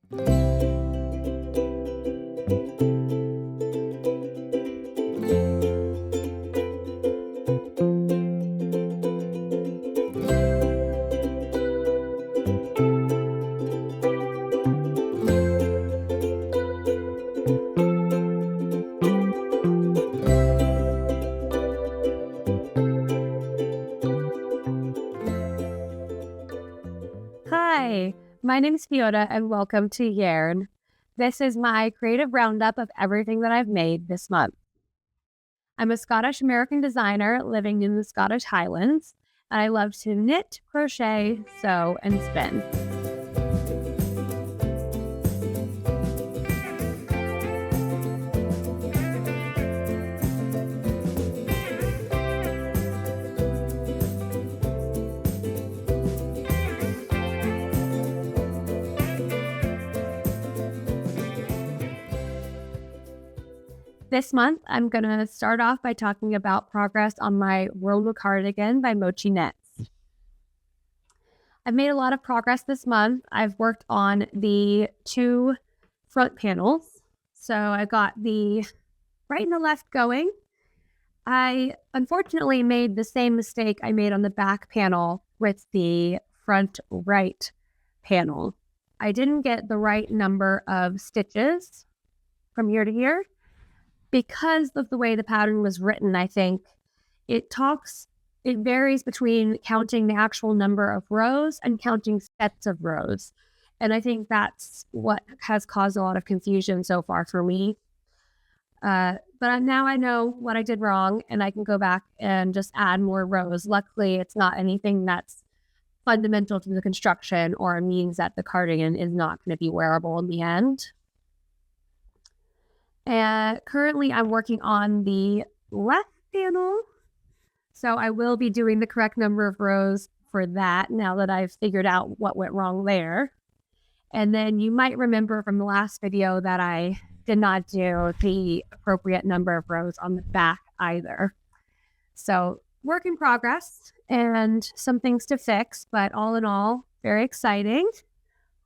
Hi, my name is Fiona and welcome to Yairn. This is my creative roundup of everything that I've made this month. I'm a Scottish American designer living in the Scottish Highlands, and I love to knit, crochet, sew, and spin. This month, I'm going to start off by talking about progress on my Roma Cardigan by Mochi Knits. I've made a lot of progress this month. I've worked on the 2 front panels. So I got the right and the left going. I unfortunately made the same mistake I made on the back panel with the front right panel. I didn't get the right number of stitches from here to here. Because of the way the pattern was written, I think it varies between counting the actual number of rows and counting sets of rows. And I think that's what has caused a lot of confusion so far for me. But now I know what I did wrong and I can go back and just add more rows. Luckily, it's not anything that's fundamental to the construction or means that the cardigan is not going to be wearable in the end. And currently I'm working on the left panel. So I will be doing the correct number of rows for that now that I've figured out what went wrong there. And then you might remember from the last video that I did not do the appropriate number of rows on the back either. So work in progress and some things to fix, but all in all, very exciting.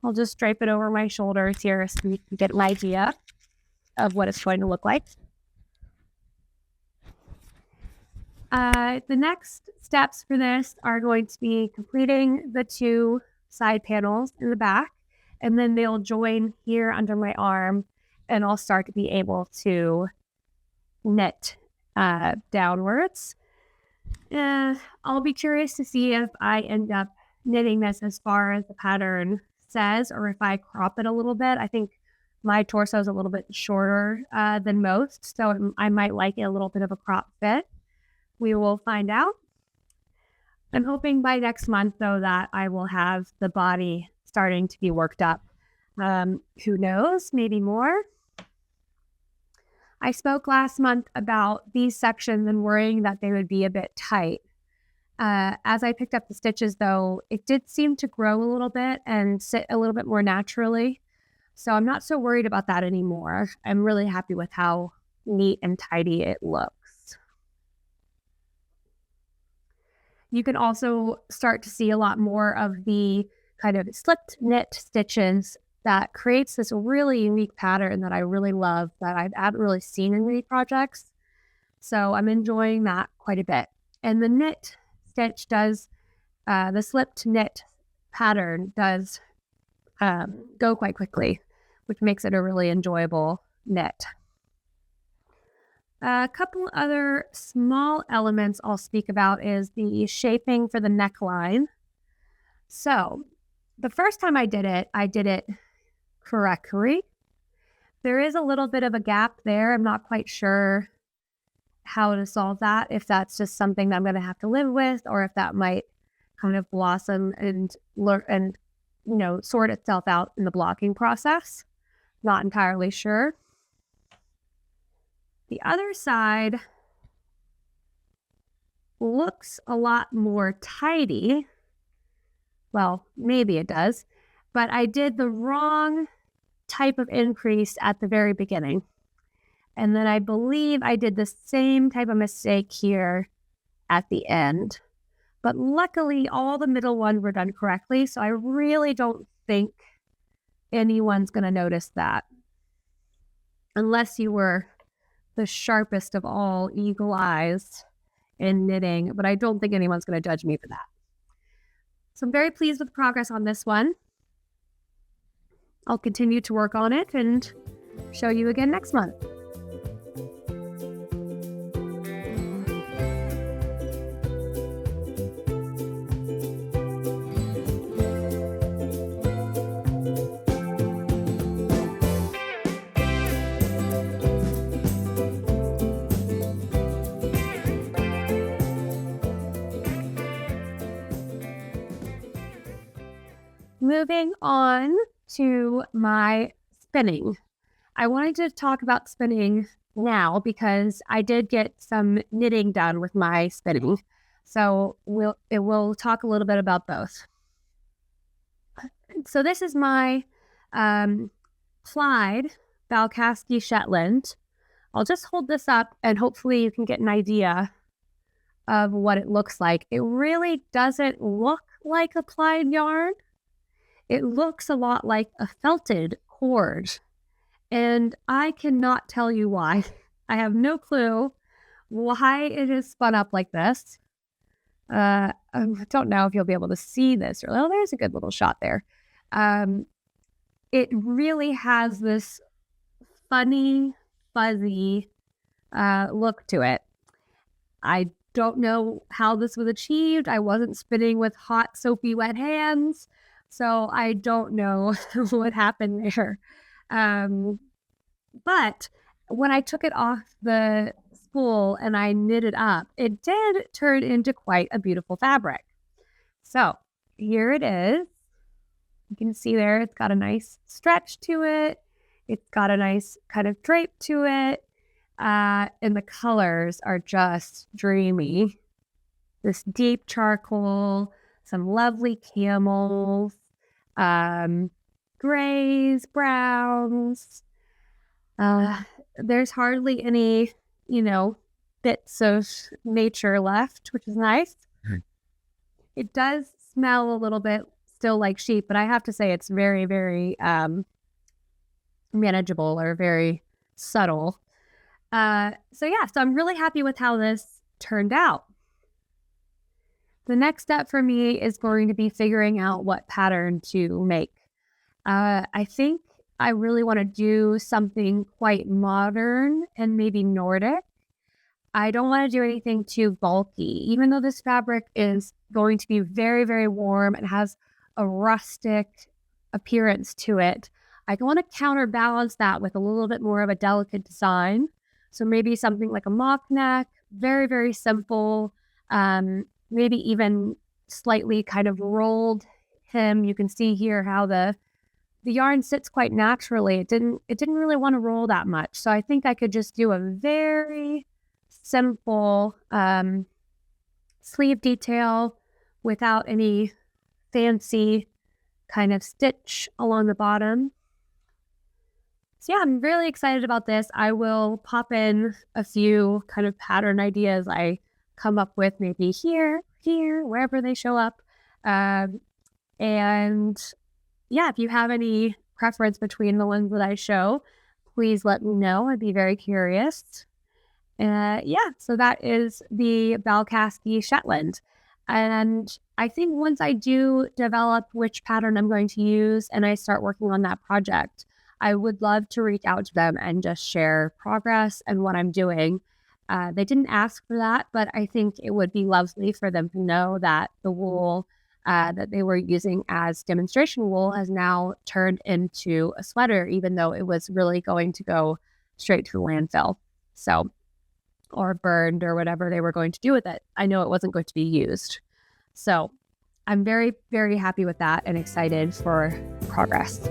I'll just drape it over my shoulders here so you can get an idea of what it's going to look like. The next steps for this are going to be completing the 2 side panels in the back, and then they'll join here under my arm, and I'll start to be able to knit downwards. I'll be curious to see if I end up knitting this as far as the pattern says, or if I crop it a little bit. I think my torso is a little bit shorter than most, so I might like it a little bit of a crop fit. We will find out. I'm hoping by next month, though, that I will have the body starting to be worked up. Who knows? Maybe more. I spoke last month about these sections and worrying that they would be a bit tight. As I picked up the stitches, though, it did seem to grow a little bit and sit a little bit more naturally. So I'm not so worried about that anymore. I'm really happy with how neat and tidy it looks. You can also start to see a lot more of the kind of slipped knit stitches that creates this really unique pattern that I really love that I haven't really seen in many projects. So I'm enjoying that quite a bit. And the knit stitch does, the slipped knit pattern does go quite quickly, which makes it a really enjoyable knit. A couple other small elements I'll speak about is the shaping for the neckline. So the first time I did it correctly. There is a little bit of a gap there. I'm not quite sure how to solve that, if that's just something that I'm going to have to live with, or if that might kind of blossom and learn and sort itself out in the blocking process. Not entirely sure. The other side looks a lot more tidy. Well, maybe it does, but I did the wrong type of increase at the very beginning. And then I believe I did the same type of mistake here at the end. But luckily, all the middle ones were done correctly, so I really don't think anyone's going to notice that unless you were the sharpest of all eagle eyes in knitting, but I don't think anyone's going to judge me for that. So I'm very pleased with the progress on this one. I'll continue to work on it and show you again next month. Moving on to my spinning. I wanted to talk about spinning now because I did get some knitting done with my spinning. So we'll talk a little bit about both. So this is my plaid Balcaskie Shetland. I'll just hold this up and hopefully you can get an idea of what it looks like. It really doesn't look like a plaid yarn. It looks a lot like a felted cord, and I cannot tell you why. I have no clue why it is spun up like this. I don't know if you'll be able to see this. Oh, there's a good little shot there. It really has this funny, fuzzy look to it. I don't know how this was achieved. I wasn't spinning with hot, soapy, wet hands. So I don't know what happened there. But when I took it off the spool and I knit it up, it did turn into quite a beautiful fabric. So here it is. You can see there, it's got a nice stretch to it. It's got a nice kind of drape to it. And the colors are just dreamy. This deep charcoal, some lovely camels, grays, browns. There's hardly any, bits of nature left, which is nice. It does smell a little bit still like sheep, but I have to say it's very, very manageable or very subtle. So I'm really happy with how this turned out. The next step for me is going to be figuring out what pattern to make. I think I really want to do something quite modern and maybe Nordic. I don't want to do anything too bulky, even though this fabric is going to be very, very warm and has a rustic appearance to it. I want to counterbalance that with a little bit more of a delicate design. So maybe something like a mock neck, very, very simple, maybe even slightly kind of rolled hem. You can see here how the yarn sits quite naturally. It didn't really want to roll that much. So I think I could just do a very simple sleeve detail without any fancy kind of stitch along the bottom. So yeah, I'm really excited about this. I will pop in a few kind of pattern ideas I come up with, maybe here, wherever they show up. And yeah, if you have any preference between the ones that I show, please let me know. I'd be very curious. So that is the Balcaskie Shetland. And I think once I do develop which pattern I'm going to use and I start working on that project, I would love to reach out to them and just share progress and what I'm doing. They didn't ask for that, but I think it would be lovely for them to know that the wool that they were using as demonstration wool has now turned into a sweater, even though it was really going to go straight to the landfill. Or burned or whatever they were going to do with it. I know it wasn't going to be used. So I'm very, very happy with that and excited for progress.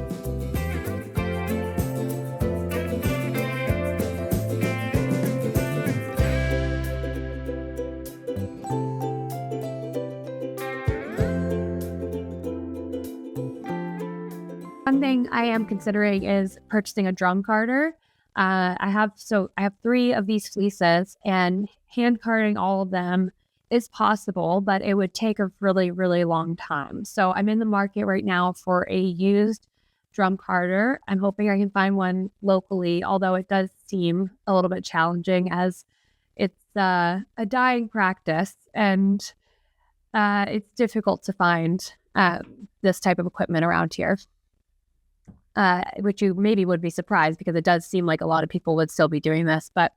One thing I am considering is purchasing a drum carder. I have 3 of these fleeces, and hand carding all of them is possible, but it would take a really, really long time. So I'm in the market right now for a used drum carder. I'm hoping I can find one locally, although it does seem a little bit challenging as it's a dying practice, and it's difficult to find this type of equipment around here, which you maybe would be surprised because it does seem like a lot of people would still be doing this, but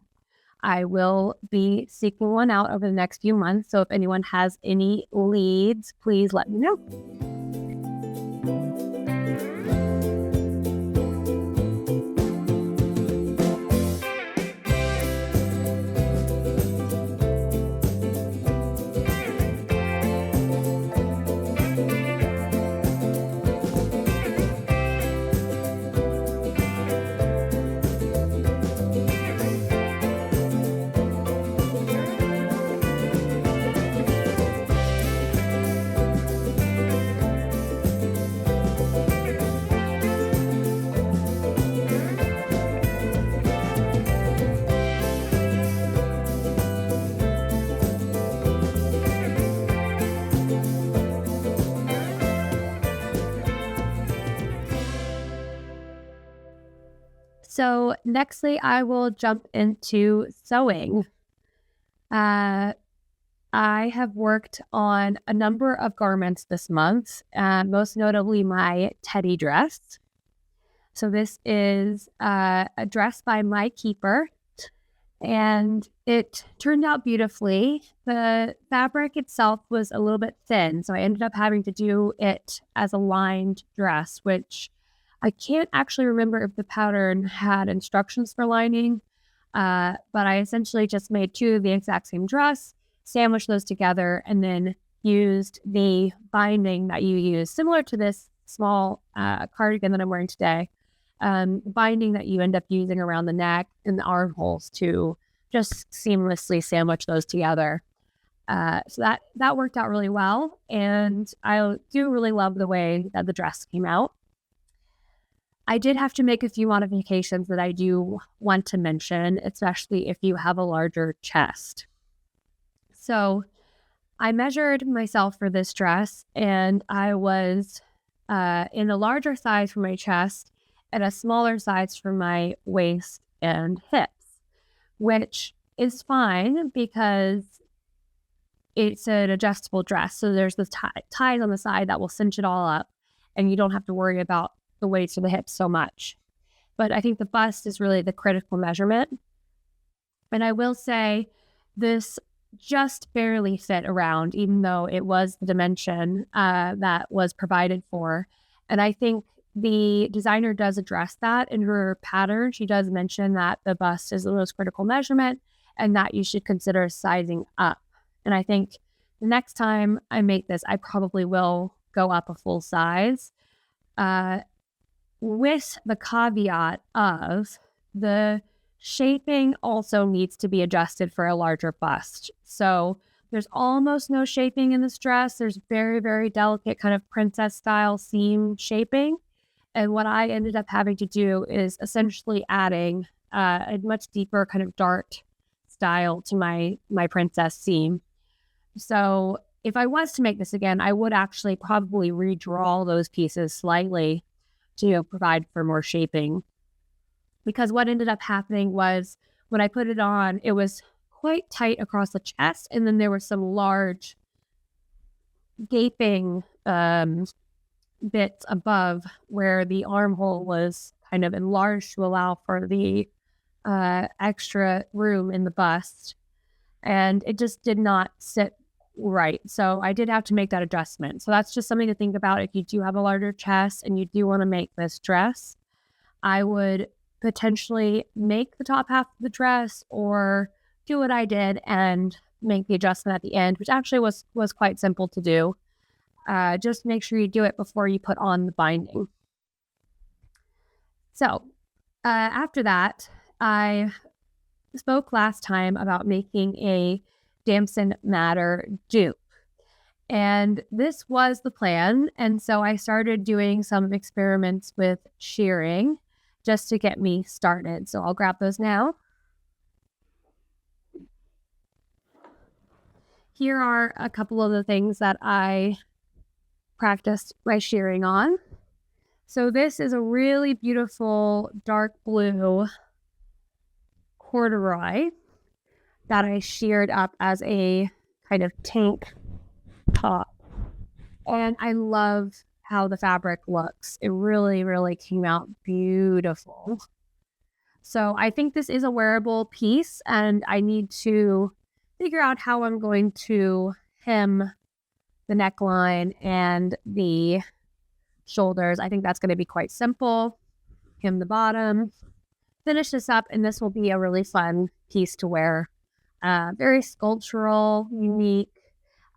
I will be seeking one out over the next few months. So if anyone has any leads, please let me know. So nextly, I will jump into sewing. I have worked on a number of garments this month, most notably my teddy dress. So this is a dress by my keeper, and it turned out beautifully. The fabric itself was a little bit thin, so I ended up having to do it as a lined dress, which I can't actually remember if the pattern had instructions for lining, but I essentially just made two of the exact same dress, sandwiched those together, and then used the binding that you use, similar to this small cardigan that I'm wearing today, binding that you end up using around the neck and the armholes to just seamlessly sandwich those together. So that worked out really well, and I do really love the way that the dress came out. I did have to make a few modifications that I do want to mention, especially if you have a larger chest. So I measured myself for this dress, and I was in a larger size for my chest and a smaller size for my waist and hips, which is fine because it's an adjustable dress. So there's the ties on the side that will cinch it all up, and you don't have to worry about the waist or the hips so much. But I think the bust is really the critical measurement. And I will say this just barely fit around, even though it was the dimension that was provided for. And I think the designer does address that in her pattern. She does mention that the bust is the most critical measurement and that you should consider sizing up. And I think the next time I make this, I probably will go up a full size. With the caveat of the shaping also needs to be adjusted for a larger bust. So there's almost no shaping in this dress. There's very, very delicate kind of princess style seam shaping. And what I ended up having to do is essentially adding a much deeper kind of dart style to my princess seam. So if I was to make this again, I would actually probably redraw those pieces slightly to provide for more shaping, because what ended up happening was when I put it on, it was quite tight across the chest, and then there were some large gaping bits above where the armhole was kind of enlarged to allow for the extra room in the bust, and it just did not sit right. So I did have to make that adjustment. So that's just something to think about if you do have a larger chest and you do want to make this dress. I would potentially make the top half of the dress or do what I did and make the adjustment at the end, which actually was quite simple to do. Just make sure you do it before you put on the binding. So after that, I spoke last time about making a damson madder dupe. And this was the plan. And so I started doing some experiments with shearing just to get me started. So I'll grab those now. Here are a couple of the things that I practiced my shearing on. So this is a really beautiful dark blue corduroy that I sheared up as a kind of tank top. And I love how the fabric looks. It really, really came out beautiful. So I think this is a wearable piece, and I need to figure out how I'm going to hem the neckline and the shoulders. I think that's going to be quite simple. Hem the bottom, finish this up, and this will be a really fun piece to wear. Very sculptural, unique.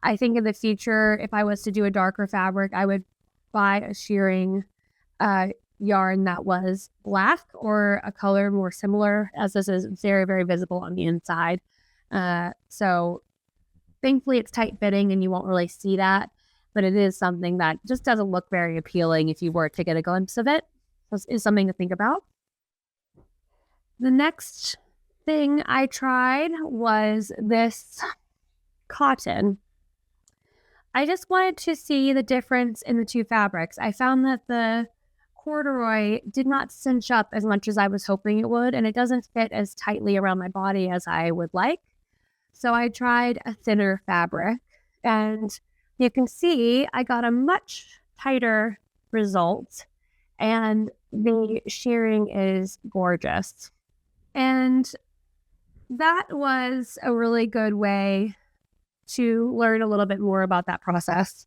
I think in the future, if I was to do a darker fabric, I would buy a shearing yarn that was black or a color more similar, as this is very, very visible on the inside. So thankfully it's tight fitting and you won't really see that, but it is something that just doesn't look very appealing if you were to get a glimpse of it. So it's something to think about. The next thing I tried was this cotton. I just wanted to see the difference in the two fabrics. I found that the corduroy did not cinch up as much as I was hoping it would, and it doesn't fit as tightly around my body as I would like. So I tried a thinner fabric, and you can see I got a much tighter result, and the shearing is gorgeous. And that was a really good way to learn a little bit more about that process.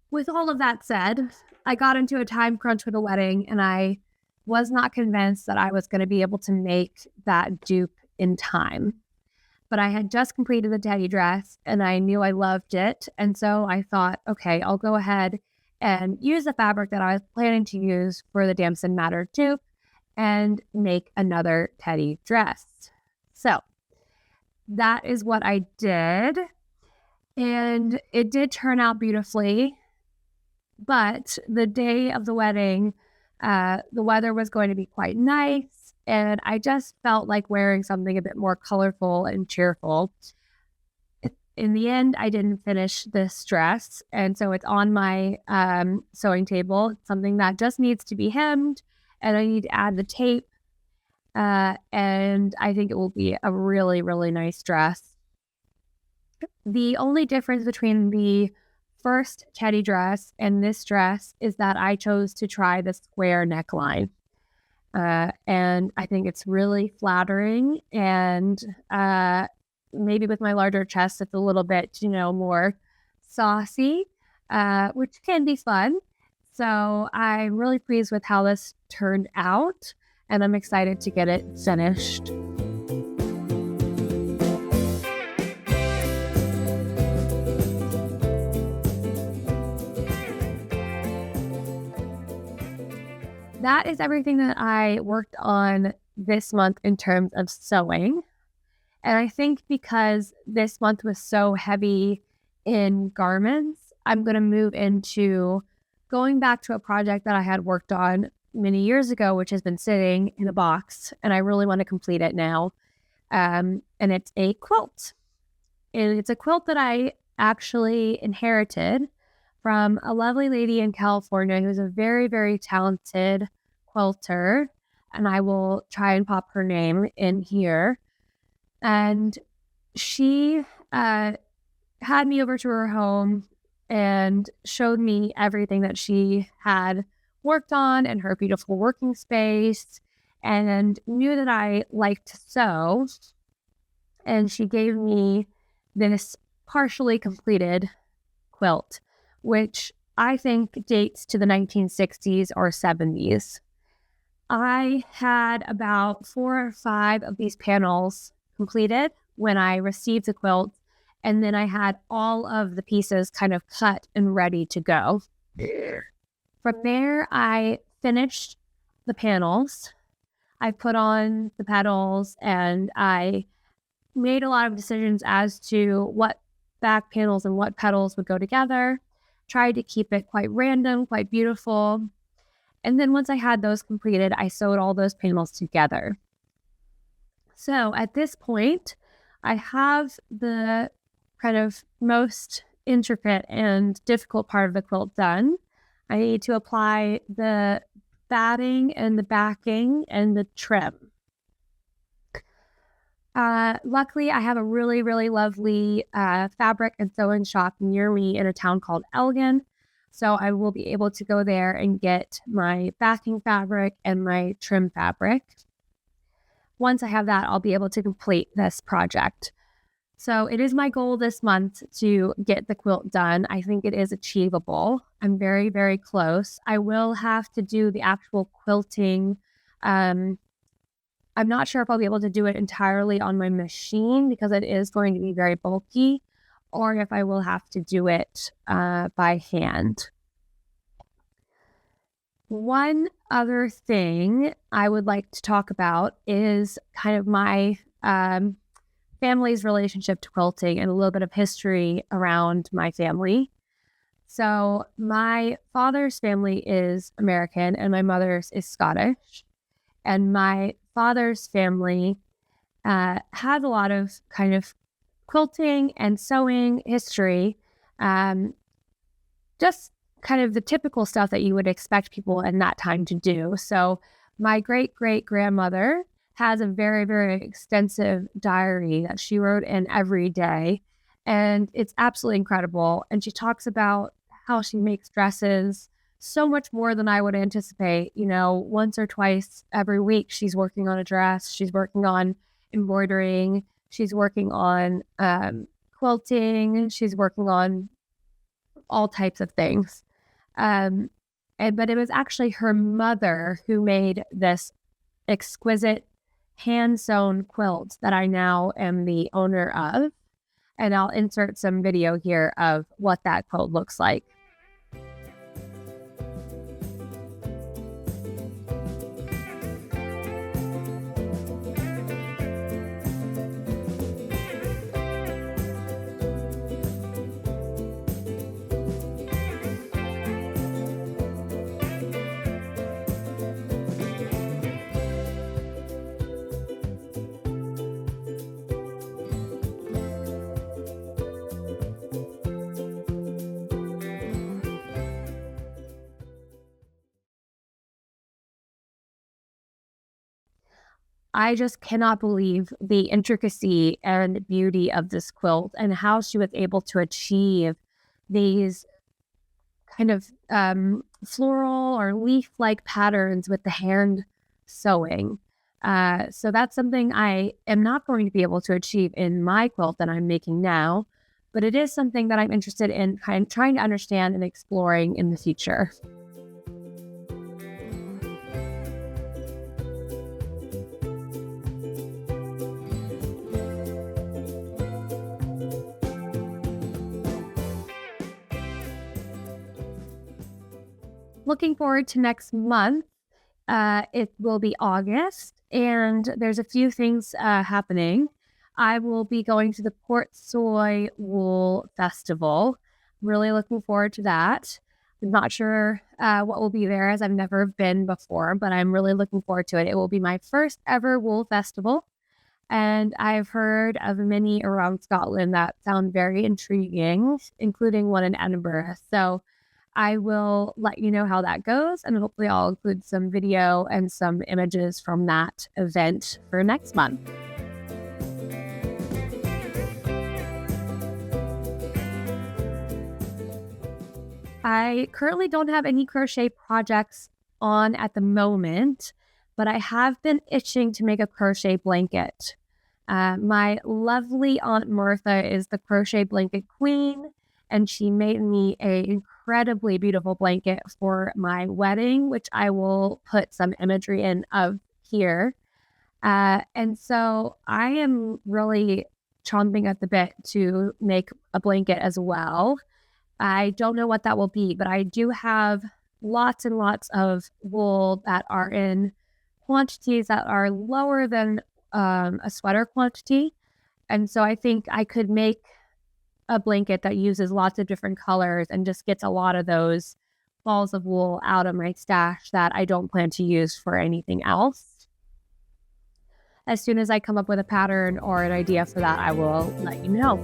With all of that said, I got into a time crunch with a wedding, and I was not convinced that I was going to be able to make that dupe in time. But I had just completed the teddy dress, and I knew I loved it. And so I thought, okay, I'll go ahead and use the fabric that I was planning to use for the Damson Matter dupe and make another teddy dress. So that is what I did. And it did turn out beautifully. But the day of the wedding, the weather was going to be quite nice, and I just felt like wearing something a bit more colorful and cheerful. In the end, I didn't finish this dress, and so it's on my sewing table. It's something that just needs to be hemmed, and I need to add the tape, and I think it will be a really, really nice dress. The only difference between the first teddy dress and this dress is that I chose to try the square neckline. And I think it's really flattering, and maybe with my larger chest, it's a little bit, more saucy, which can be fun. So I'm really pleased with how this turned out, and I'm excited to get it finished. That is everything that I worked on this month in terms of sewing. And I think because this month was so heavy in garments, I'm going to move into going back to a project that I had worked on many years ago, which has been sitting in a box, and I really want to complete it now. And it's a quilt. And it's a quilt that I actually inherited from a lovely lady in California who's a very, very talented quilter, and I will try and pop her name in here. And she had me over to her home and showed me everything that she had worked on in her beautiful working space, and knew that I liked to sew. And she gave me this partially completed quilt, which I think dates to the 1960s or 70s. I had about 4 or 5 of these panels completed when I received the quilt, and then I had all of the pieces kind of cut and ready to go. From there, I finished the panels. I put on the petals, and I made a lot of decisions as to what back panels and what petals would go together. Tried to keep it quite random, quite beautiful. And then once I had those completed, I sewed all those panels together. So at this point, I have the kind of most intricate and difficult part of the quilt done. I need to apply the batting and the backing and the trim. Luckily, I have a really, really lovely fabric and sew-in shop near me in a town called Elgin. So I will be able to go there and get my backing fabric and my trim fabric. Once I have that, I'll be able to complete this project. So it is my goal this month to get the quilt done. I think it is achievable. I'm very, very close. I will have to do the actual quilting. I'm not sure if I'll be able to do it entirely on my machine because it is going to be very bulky, or if I will have to do it by hand. One other thing I would like to talk about is kind of my family's relationship to quilting and a little bit of history around my family. So my father's family is American and my mother's is Scottish. And my father's family has a lot of kind of quilting and sewing history, just kind of the typical stuff that you would expect people in that time to do. So my great-great-grandmother has a very, very extensive diary that she wrote in every day, and it's absolutely incredible. And she talks about how she makes dresses so much more than I would anticipate. You know, once or twice every week, she's working on a dress, she's working on embroidering, she's working on quilting, she's working on all types of things. But it was actually her mother who made this exquisite hand-sewn quilt that I now am the owner of. And I'll insert some video here of what that quilt looks like. I just cannot believe the intricacy and beauty of this quilt and how she was able to achieve these kind of floral or leaf-like patterns with the hand sewing. So that's something I am not going to be able to achieve in my quilt that I'm making now, but it is something that I'm interested in kind of trying to understand and exploring in the future. Looking forward to next month. It will be August, and there's a few things happening. I will be going to the Port Soy Wool Festival. Really looking forward to that. I'm not sure what will be there, as I've never been before, but I'm really looking forward to it. It will be my first ever wool festival, and I've heard of many around Scotland that sound very intriguing, including one in Edinburgh. So I will let you know how that goes, and hopefully I'll include some video and some images from that event for next month. I currently don't have any crochet projects on at the moment, but I have been itching to make a crochet blanket. My lovely Aunt Martha is the crochet blanket queen, and she made me an incredibly beautiful blanket for my wedding, which I will put some imagery in of here. And so I am really chomping at the bit to make a blanket as well. I don't know what that will be, but I do have lots and lots of wool that are in quantities that are lower than a sweater quantity. And so I think I could make a blanket that uses lots of different colors and just gets a lot of those balls of wool out of my stash that I don't plan to use for anything else. As soon as I come up with a pattern or an idea for that, I will let you know.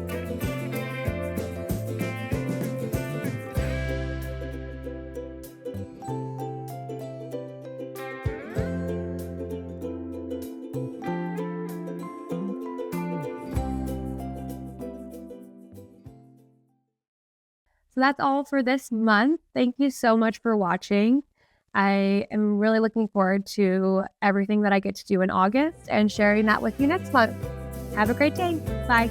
So that's all for this month. Thank you so much for watching. I am really looking forward to everything that I get to do in August and sharing that with you next month. Have a great day. Bye.